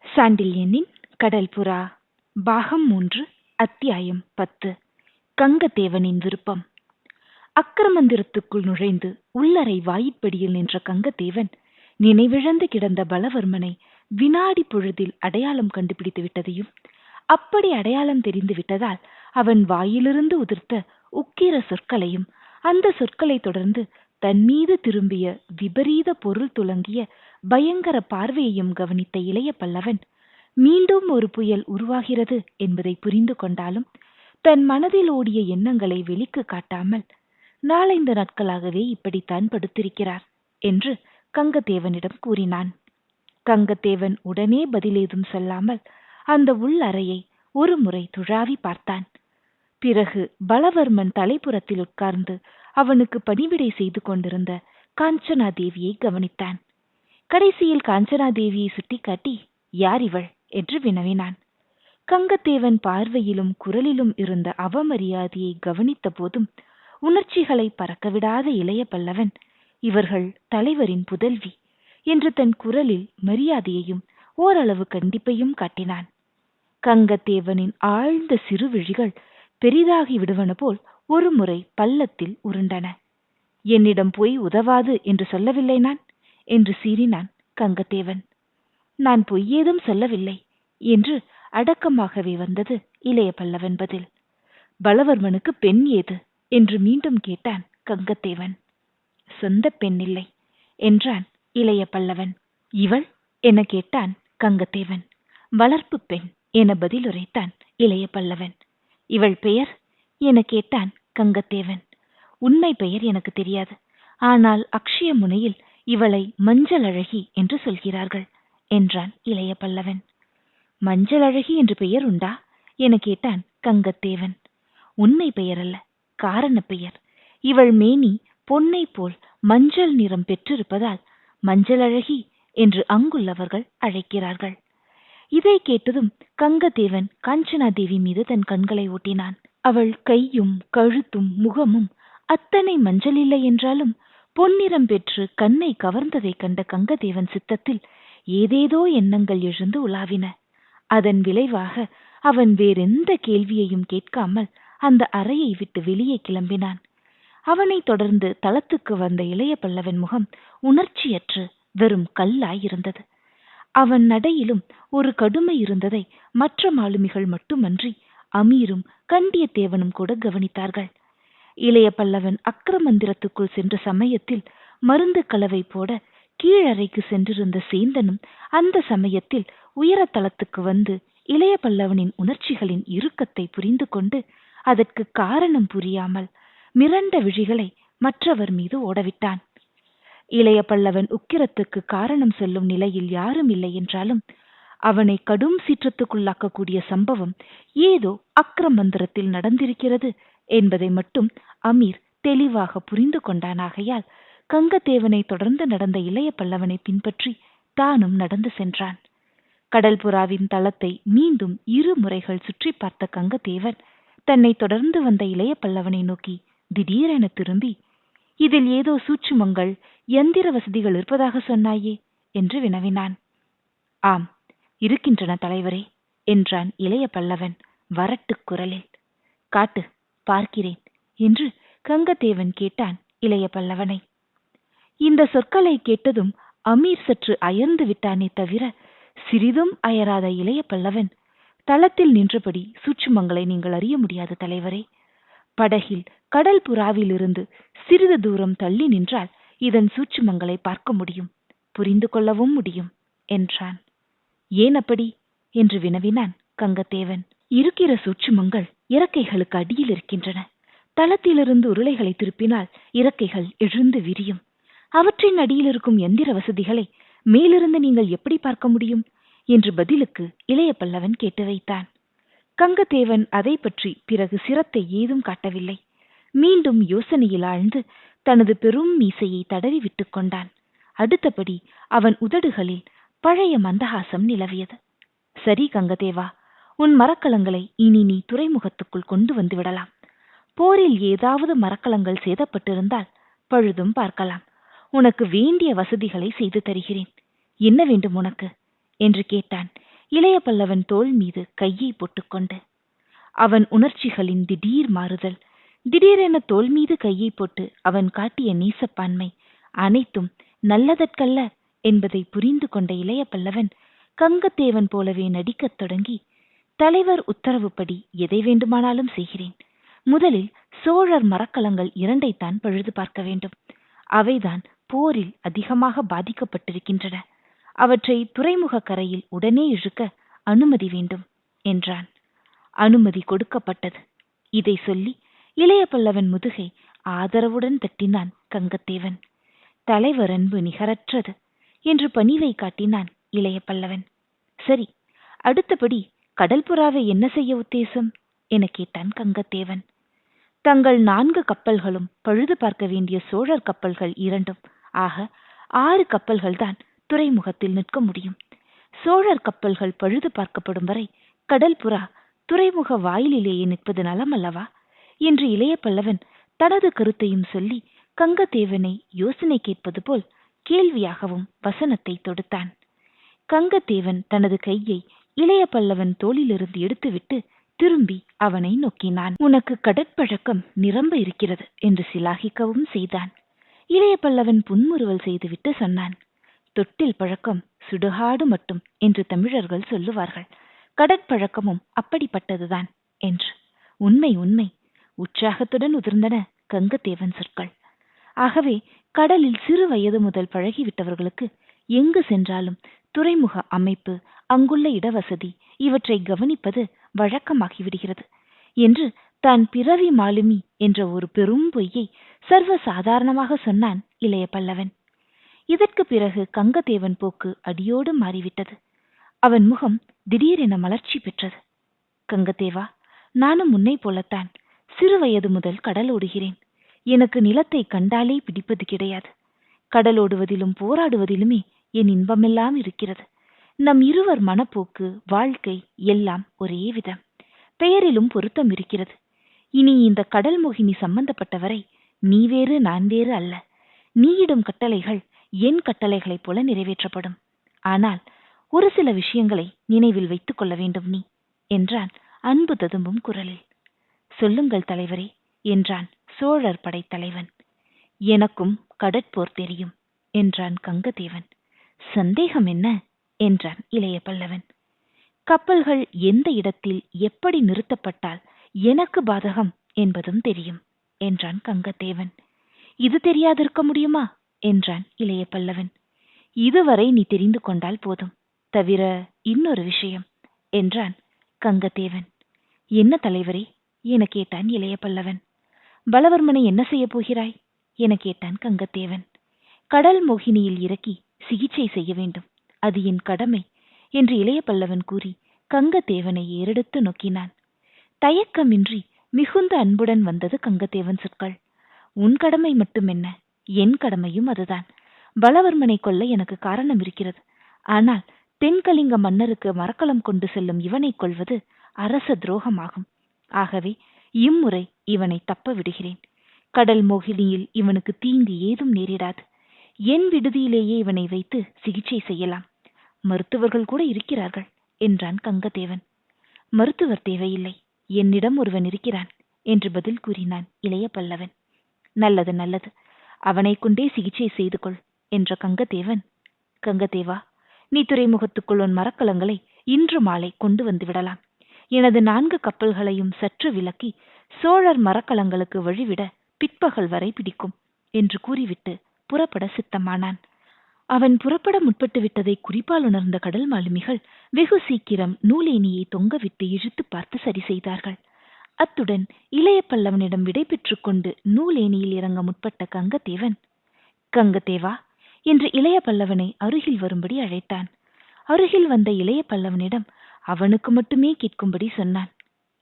சாண்டில்யனின் கடல்புறா பாகம் 3 அத்தியாயம் 10. கங்கதேவனின் விருப்பம். அக்கிரமந்திரத்துக்குள் நுழைந்து உள்ளறை வாயிற்படியில் நின்ற கங்கதேவன் நினைவிழந்து கிடந்த பலவர்மனை வினாடி பொழுதில் அடையாளம் கண்டுபிடித்து விட்டதையும், அப்படி அடையாளம் தெரிந்து விட்டதால் அவன் வாயிலிருந்து உதிர்த்த உக்கிர சொற்களையும், அந்த சொற்களை தொடர்ந்து தன்மீது திரும்பிய விபரீத பொருள் துலங்கிய பயங்கர பார்வையையும் கவனித்த இளைய பல்லவன், மீண்டும் ஒரு புயல் உருவாகிறது என்பதை புரிந்து கொண்டாலும் தன் மனதில் ஓடிய எண்ணங்களை வெளிக்கு காட்டாமல், நாளைந்து நாட்களாகவே இப்படித்தான் படுத்திருக்கிறார் என்று கங்கதேவனிடம் கூறினான். கங்கதேவன் உடனே பதிலேதும் சொல்லாமல் அந்த உள்ளறையை ஒரு முறை துழாவி பார்த்தான். பிறகு பலவர்மன் தலைப்புறத்தில் உட்கார்ந்து அவனுக்கு பணிவிடை செய்து கொண்டிருந்த காஞ்சனாதேவியை கவனித்தான். கடைசியில் காஞ்சனாதேவியை சுட்டிக்காட்டி, யார் இவள் என்று வினவினான். கங்கதேவன் பார்வையிலும் குரலிலும் இருந்த அவமரியாதையை கவனித்த போதும் உணர்ச்சிகளை பறக்கவிடாத இளைய பல்லவன், இவர்கள் தலைவரின் புதல்வி என்று தன் குரலில் மரியாதையையும் ஓரளவு கண்டிப்பையும் காட்டினான். கங்கதேவனின் ஆழ்ந்த சிறு விழிகள் பெரிதாகி விடுவன போல் ஒரு முறை பள்ளத்தில் உருண்டன. என்னிடம் போய் உதவாது என்று சொல்லவில்லை நான் என்று சீறினான் கங்கதேவன். நான் பொய்யேதும் சொல்லவில்லை என்று அடக்கமாகவே வந்தது இளைய பல்லவன் பதில். பலவர்மனுக்கு பெண் ஏது என்று மீண்டும் கேட்டான் கங்கதேவன். சொந்த பெண் இல்லை என்றான் இளைய பல்லவன். இவள் என கேட்டான் கங்கதேவன். வளர்ப்பு பெண் என பதில் உரைத்தான் இளைய பல்லவன். இவள் பெயர் என கேட்டான் கங்கதேவன். உண்மை பெயர் எனக்கு தெரியாது, ஆனால் அக்ஷய முனையில் இவளை மஞ்சள் அழகி என்று சொல்கிறார்கள் என்றான் இளைய பல்லவன். மஞ்சள் அழகி என்று பெயர் உண்டா என கேட்டான் கங்கதேவன். உண்மை பெயர் அல்ல, காரண பெயர். இவள் மேனி பொன்னை போல் மஞ்சள் நிறம் பெற்றிருப்பதால் மஞ்சள் அழகி என்று அங்குள்ளவர்கள் அழைக்கிறார்கள். இதை கேட்டதும் கங்கதேவன் காஞ்சனாதேவி மீது தன் கண்களை ஓட்டினான். அவள் கையும் கழுத்தும் முகமும் அத்தனை மஞ்சள் இல்லை என்றாலும் பொன்னிறம் பெற்று கண்ணை கவர்ந்ததை கண்ட கங்கதேவன் சித்தத்தில் ஏதேதோ எண்ணங்கள் எழுந்து உலாவின. அதன் விளைவாக அவன் வேறெந்த கேள்வியையும் கேட்காமல் அந்த அறையை விட்டு வெளியே கிளம்பினான். அவனை தொடர்ந்து தளத்துக்கு வந்த இளைய பல்லவன் முகம் உணர்ச்சியற்று வெறும் கல்லாயிருந்தது. அவன் நடையிலும் ஒரு கடுமை இருந்ததை மற்ற மாலுமிகள் மட்டுமன்றி அமீரும் கண்டியத்தேவனும் கூட கவனித்தார்கள். இளைய பல்லவன் அக்கிரமந்திரத்துக்குள் சென்ற சமயத்தில் மருந்து கலவை போட கீழறைக்கு சென்றிருந்த சேந்தனும் அந்த சமயத்தில் உயரத்தளத்துக்கு வந்து இளைய பல்லவனின் உணர்ச்சிகளின் இறுக்கத்தை புரிந்து கொண்டு அதற்கு காரணம் புரியாமல் மிரண்ட விழிகளை மற்றவர் மீது ஓடவிட்டான். இளைய பல்லவன் உக்கிரத்துக்கு காரணம் சொல்லும் நிலையில் யாரும் இல்லை என்றாலும் அவனை கடும் சீற்றத்துக்குள்ளாக்கக்கூடிய சம்பவம் ஏதோ அக்கிரமந்திரத்தில் நடந்திருக்கிறது என்பதை மட்டும் அமீர் தெளிவாக புரிந்து கொண்டானாகையால் கங்கதேவனை தொடர்ந்து நடந்த இளைய பல்லவனை பின்பற்றி தானும் நடந்து சென்றான். கடல்புறாவின் தளத்தை மீண்டும் 2 முறைகள் சுற்றி பார்த்த கங்கதேவன் தன்னை தொடர்ந்து வந்த இளைய பல்லவனை நோக்கி திடீரென திரும்பி, இதில் ஏதோ சூட்சுமங்கள், யந்திர வசதிகள் இருப்பதாக சொன்னாயே என்று வினவினான். ஆம், இருக்கின்றன தலைவரே என்றான் இளைய பல்லவன் வரட்டு குரலில். காட்டு, பார்க்கிறேன் என்று கங்கதேவன் கேட்டான் இளைய பல்லவனை. இந்த சொற்களை கேட்டதும் அமீர் சற்று அயர்ந்து விட்டானே தவிர சிறிதும் அயராத இளைய பல்லவன், தளத்தில் நின்றபடி சூட்சுமங்களை நீங்கள் அறிய முடியாது தலைவரே. படகில் கடல் புறாவிலிருந்து சிறிது தூரம் தள்ளி நின்றால் இதன் சூட்சுமங்களை பார்க்க முடியும், புரிந்து கொள்ளவும் முடியும் என்றான். ஏன் அப்படி என்று வினவினான் கங்கதேவன். இருக்கிற சூட்சுமங்கள் இறக்கைகளுக்கு அடியில் இருக்கின்றன. தளத்திலிருந்து உருளைகளை திருப்பினால் இறக்கைகள் எழுந்து விரியும். அவற்றின் அடியில் இருக்கும் எந்திர வசதிகளை மேலிருந்து நீங்கள் எப்படி பார்க்க முடியும் என்று பதிலுக்கு இளைய பல்லவன் கேட்டு வைத்தான். கங்கதேவன் அதை பற்றி பிறகு சிரத்தை ஏதும் காட்டவில்லை. மீண்டும் யோசனையில் ஆழ்ந்து தனது பெரும் மீசையை தடவி விட்டு கொண்டான். அடுத்தபடி அவன் உதடுகளில் பழைய மந்தகாசம் நிலவியது. சரி கங்கதேவா, உன் மரக்கலங்களை இனி நீ துறைமுகத்துக்குள் கொண்டு வந்து விடலாம். போரில் ஏதாவது மரக்கலங்கள் சேதப்பட்டிருந்தால் பழுதும் பார்க்கலாம். உனக்கு வேண்டிய வசதிகளை செய்து தருகிறேன். என்ன வேண்டும் உனக்கு என்று கேட்டான் இளைய பல்லவன் தோள் மீது கையை போட்டுக்கொண்டு. அவன் உணர்ச்சிகளின் திடீர் மாறுதல், திடீரென தோள் மீது கையை போட்டு அவன் காட்டிய நீசப்பான்மை அனைத்தும் நல்லதற்கல்ல என்பதை புரிந்து கொண்ட இளைய பல்லவன் கங்கத்தேவன் போலவே நடிக்கத் தொடங்கி, தலைவர் உத்தரவுப்படி எதை வேண்டுமானாலும் செய்கிறேன். முதலில் சோழர் மரக்கலங்கள் 2ஐத்தான் பழுது பார்க்க வேண்டும். அவைதான் போரில் அதிகமாக பாதிக்கப்பட்டிருக்கின்றன. அவற்றை துறைமுக கரையில் உடனே இழுக்க அனுமதி வேண்டும் என்றான். அனுமதி கொடுக்கப்பட்டது. இதை சொல்லி இளைய பல்லவன் முதுகை ஆதரவுடன் தட்டினான் கங்கத்தேவன். தலைவர் அன்பு நிகரற்றது என்று பணிவை காட்டினான் இளைய பல்லவன். சரி, அடுத்தபடி கடல் புறாவை என்ன செய்ய உத்தேசம் என கேட்டான் கங்கத்தேவன். தங்கள் 4 கப்பல்களும் பழுது பார்க்க வேண்டிய சோழர் கப்பல்கள் 2, ஆக 6 கப்பல்கள்தான் துறைமுகத்தில் நிற்க முடியும். சோழர் கப்பல்கள் பழுது பார்க்கப்படும் வரை கடல் புறா துறைமுக வாயிலேயே நிற்பது நலம் அல்லவா என்று இளைய பல்லவன் தனது கருத்தையும் சொல்லி கங்கத்தேவனை யோசனை கேட்பது போல் கேள்வியாகவும் வசனத்தை தொடுத்தான். கங்கத்தேவன் தனது கையை இளைய பல்லவன் தோளிலிருந்து எடுத்துவிட்டு திரும்பி அவனை நோக்கினான். உனக்கு கடற்பழக்கம் நிரம்ப இருக்கிறது என்று சிலாகிக்கவும் செய்தான். இளைய பல்லவன் புன்முறுவல் செய்துவிட்டு சொன்னான், தொட்டில் பழக்கம் சுடுகாடு மட்டும் என்று தமிழர்கள் சொல்லுவார்கள். கடற்பழக்கமும் அப்படிப்பட்டதுதான் என்று. உண்மை உண்மை, உற்சாகத்துடன் உதிர்ந்தன கங்கத்தேவன் சொற்கள். ஆகவே கடலில் சிறு வயது முதல் பழகிவிட்டவர்களுக்கு எங்கு சென்றாலும் துறைமுக அமைப்பு, அங்குள்ள இடவசதி இவற்றை கவனிப்பது வழக்கமாகிவிடுகிறது என்று தான் பிறவி மாலுமி என்ற ஒரு பெரும் பொய்யை சர்வ சாதாரணமாக சொன்னான் இளைய பல்லவன். இதற்கு பிறகு கங்கத்தேவன் போக்கு அடியோடு மாறிவிட்டது. அவன் முகம் திடீரென மலர்ச்சி பெற்றது. கங்கத்தேவா, நானும் முன்னை போலத்தான் சிறுவயது முதல் கடலோடுகிறேன். எனக்கு நிலத்தை கண்டாலே பிடிப்பது கிடையாது. கடலோடுவதிலும் போராடுவதிலுமே என் இன்பமெல்லாம் இருக்கிறது. நம் இருவர் மனப்போக்கு, வாழ்க்கை எல்லாம் ஒரே விதம். பெயரிலும் பொருத்தம் இருக்கிறது. இனி இந்த கடல் மோகினி சம்பந்தப்பட்டவரை நீ வேறு நான் வேறு அல்ல. நீயிடும் கட்டளைகள் என் கட்டளைகளைப் போல நிறைவேற்றப்படும். ஆனால் ஒரு சில விஷயங்களை நினைவில் வைத்துக் கொள்ள வேண்டும் நீ என்றான் அன்பு ததும்பும் குரலில். சொல்லுங்கள் தலைவரே என்றான் சோழர் படைத்தலைவன். எனக்கும் கடற்போர் தெரியும் என்றான் கங்கதேவன். சந்தேகம் என்ன என்றான் இளைய பல்லவன். கப்பல்கள் எந்த இடத்தில் எப்படி நிறுத்தப்பட்டால் எனக்கு பாதகம் என்பதும் தெரியும் என்றான் கங்கதேவன். இது தெரியாதிருக்க முடியுமா என்றான் இளைய பல்லவன். இதுவரை நீ தெரிந்து கொண்டால் போதும், தவிர இன்னொரு விஷயம் என்றான் கங்கதேவன். என்ன தலைவரே என கேட்டான் இளைய பல்லவன். பலவர்மனை என்ன செய்ய போகிறாய் என கேட்டான் கங்கத்தேவன். கடல் மோகினியில் இறக்கி சிகிச்சை செய்ய வேண்டும், அது என் கடமை என்று இளைய பல்லவன் கூறி கங்கத்தேவனை ஏறெடுத்து நோக்கினான். தயக்கமின்றி மிகுந்த அன்புடன் வந்தது கங்கத்தேவன் சொற்கள். உன் கடமை மட்டுமென்ன, என் கடமையும் அதுதான். பலவர்மனை கொல்ல எனக்கு காரணம் இருக்கிறது. ஆனால் தென்கலிங்க மன்னருக்கு மரக்கலம் கொண்டு செல்லும் இவனை கொல்வது அரச துரோகமாகும். ஆகவே இம்முறை இவனை தப்ப விடுகிறேன். கடல் மோகினியில் இவனுக்கு தீங்கு ஏதும் நேரிடாது. என் விடுதியிலேயே இவனை வைத்து சிகிச்சை செய்யலாம். மருத்துவர்கள் கூட இருக்கிறார்கள் என்றான் கங்கதேவன். மருத்துவர் தேவையில்லை, என்னிடம் ஒருவன் இருக்கிறான் என்று பதில் கூறினான் இளைய பல்லவன். நல்லது நல்லது, அவனை கொண்டே சிகிச்சை செய்து கொள் என்ற கங்கதேவன், கங்கதேவா, நீ துறைமுகத்துக்குள் உன் மரக்கலங்களை இன்று மாலை கொண்டு வந்து விடலாம். எனது 4 கப்பல்களையும் சற்று விலக்கி சோழர் மரக்கலங்களுக்கு வழிவிட பிற்பகல் வரை பிடிக்கும் என்று கூறிவிட்டு புறப்பட சித்தமானான். அவன் புறப்பட முற்பட்டு விட்டதை குறிப்பால் உணர்ந்த கடல் மாலுமிகள் வெகு சீக்கிரம் நூலேணியை தொங்கவிட்டு இழுத்து பார்த்து சரி செய்தார்கள். அத்துடன் இளைய பல்லவனிடம் விடை பெற்றுக் கொண்டு நூலேணியில் இறங்க முற்பட்ட கங்கதேவன், கங்கதேவா என்று இளைய பல்லவனை அருகில் வரும்படி அழைத்தான். அருகில் வந்த இளைய பல்லவனிடம் அவனுக்கு மட்டுமே கேட்கும்படி சொன்னான்.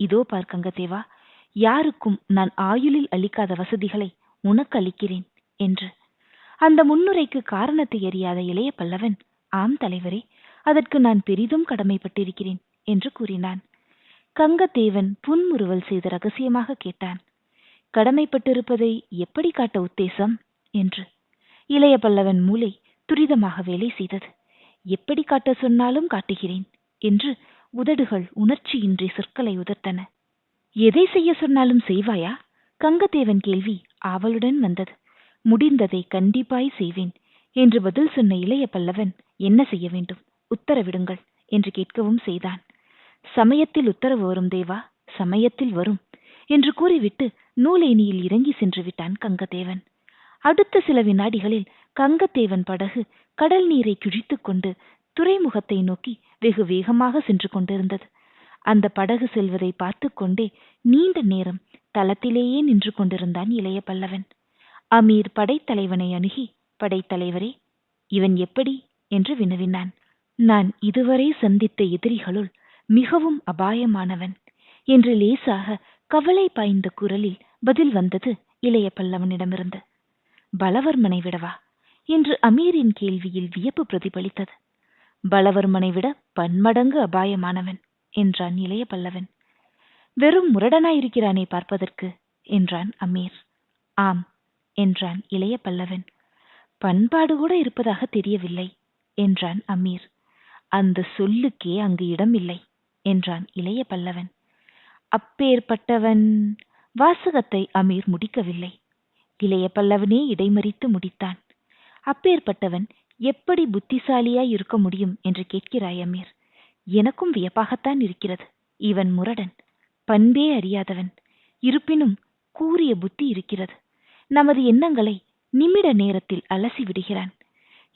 இதோ பார் கங்கதேவா, யாருக்கும் நான் ஆயுளில் அளிக்காத வசதிகளை உனக்கு அளிக்கிறேன் என்று. அந்த முன்னுரைக்கு காரணத்தை அறியாத இளைய பல்லவன், ஆம் தலைவரே, அதற்கு நான் பெரிதும் கடமைப்பட்டிருக்கிறேன் என்று கூறினான். கங்கதேவன் புன்முறுவல் செய்து ரகசியமாக கேட்டான், கடமைப்பட்டிருப்பதை எப்படி காட்ட உத்தேசம் என்று. இளைய பல்லவன் மூளை துரிதமாக வேலை செய்தது. எப்படி காட்ட சொன்னாலும் காட்டுகிறேன் என்று உதடுகள் உணர்ச்சியின்றி சொற்களை உதிர்த்தன. எதை செய்ய சொன்னாலும் செய்வாயா? கங்கதேவன் கேள்வி ஆவலுடன் வந்தது. முடிந்ததை கண்டிப்பாய் செய்வேன் என்று பதில் சொன்ன இளைய பல்லவன், என்ன செய்ய வேண்டும், உத்தரவிடுங்கள் என்று கேட்கவும் செய்தான். சமயத்தில் உத்தரவு வரும் தேவா, சமயத்தில் வரும் என்று கூறிவிட்டு நூலேணியில் இறங்கி சென்று விட்டான் கங்கதேவன். அடுத்த சில வினாடிகளில் கங்கத்தேவன் படகு கடல் நீரை கிழித்துக் கொண்டு துறைமுகத்தை நோக்கி வெகு வேகமாக சென்று கொண்டிருந்தது. அந்த படகு செல்வதை பார்த்து கொண்டே நீண்ட நேரம் தளத்திலேயே நின்று கொண்டிருந்தான் இளைய பல்லவன். அமீர் படைத்தலைவனை அணுகி, படைத்தலைவரே, இவன் எப்படி என்று வினவினான். நான் இதுவரை சந்தித்த எதிரிகளுள் மிகவும் அபாயமானவன் என்று லேசாக கவலை பாய்ந்த குரலில் பதில் வந்தது இளைய பல்லவனிடமிருந்து. பலவர்மனை விடவா என்று அமீரின் கேள்வியில் வியப்பு பிரதிபலித்தது. பலவர்மனை விட பன்மடங்கு அபாயமானவன் என்றான் இளைய பல்லவன். வெறும் முரடனாயிருக்கிறானே பார்ப்பதற்கு என்றான் அமீர். ஆம் என்றான் இளைய பல்லவன். பண்பாடு கூட இருப்பதாக தெரியவில்லை என்றான் அமீர். அந்த சொல்லுக்கே அங்கு இடமில்லை என்றான் இளைய பல்லவன். அப்பேற்பட்டவன் வாசகத்தை அமீர் முடிக்கவில்லை. இளைய பல்லவனே இடைமறித்து முடித்தான். அப்பேற்பட்டவன் எப்படி புத்திசாலியாய் இருக்க முடியும் என்று கேட்கிறாய் அமீர். எனக்கும் வியப்பாகத்தான் இருக்கிறது. இவன் முரடன், பண்பே அறியாதவன். இருப்பினும் கூரிய புத்தி இருக்கிறது. நமது எண்ணங்களை நிமிட நேரத்தில் அலசி விடுகிறான்.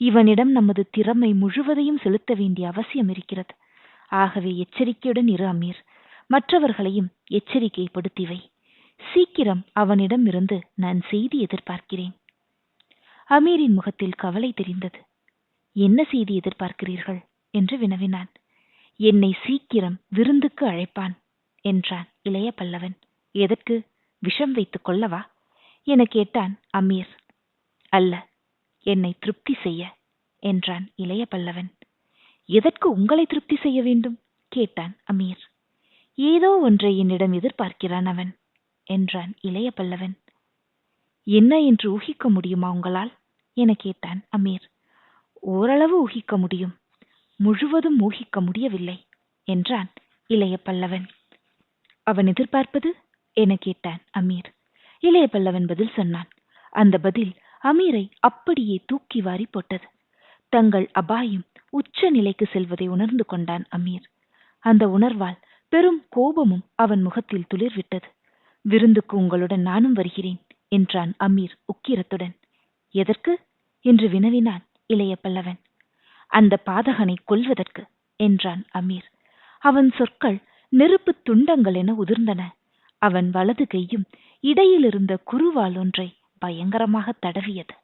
இவனிடம் நமது திறமை முழுவதையும் செலுத்த வேண்டிய அவசியம் இருக்கிறது. ஆகவே எச்சரிக்கையுடன் இரு அமீர். மற்றவர்களையும் எச்சரிக்கைப்படுத்திவை. சீக்கிரம் அவனிடம் இருந்து நான் செய்தி எதிர்பார்க்கிறேன். அமீரின் முகத்தில் கவலை தெரிந்தது. என்ன செய்தி எதிர்பார்க்கிறீர்கள் என்று வினவினான். என்னை சீக்கிரம் விருந்துக்கு அழைப்பான் என்றான் இளைய பல்லவன். எதற்கு? விஷம் வைத்துக் கொள்ளவா என கேட்டான் அமீர். அல்ல, என்னை திருப்தி செய்ய என்றான் இளைய பல்லவன். எதற்கு உங்களை திருப்தி செய்ய வேண்டும் கேட்டான் அமீர். ஏதோ ஒன்றை என்னிடம் எதிர்பார்க்கிறான் அவன் என்றான் இளைய பல்லவன். என்ன என்று ஊகிக்க முடியுமா உங்களால் என கேட்டான் அமீர். ஓரளவு ஊகிக்க முடியும், முழுவதும் ஊகிக்க முடியவில்லை என்றான் இளைய பல்லவன். அவன் எதிர்பார்ப்பது என கேட்டான் அமீர். இளைய பல்லவன் பதில் சொன்னான். அந்த பதில் அமீரை அப்படியே தூக்கி வாரி போட்டது. தங்கள் அபாயம் உச்ச நிலைக்கு செல்வதை உணர்ந்து கொண்டான் அமீர். அந்த உணர்வால் பெரும் கோபமும் அவன் முகத்தில் துளிர்விட்டது. விருந்துக்கு உங்களுடன் நானும் வருகிறேன் என்றான் அமீர் உக்கிரத்துடன். எதற்கு என்று வினவினான் இளைய பல்லவன். அந்த பாதகனை கொல்வதற்கு என்றான் அமீர். அவன் சொற்கள் நெருப்பு துண்டங்கள் என உதிர்ந்தன. அவன் வலது கையும் இடையிலிருந்த குருவால் ஒன்றை பயங்கரமாக தடவியது.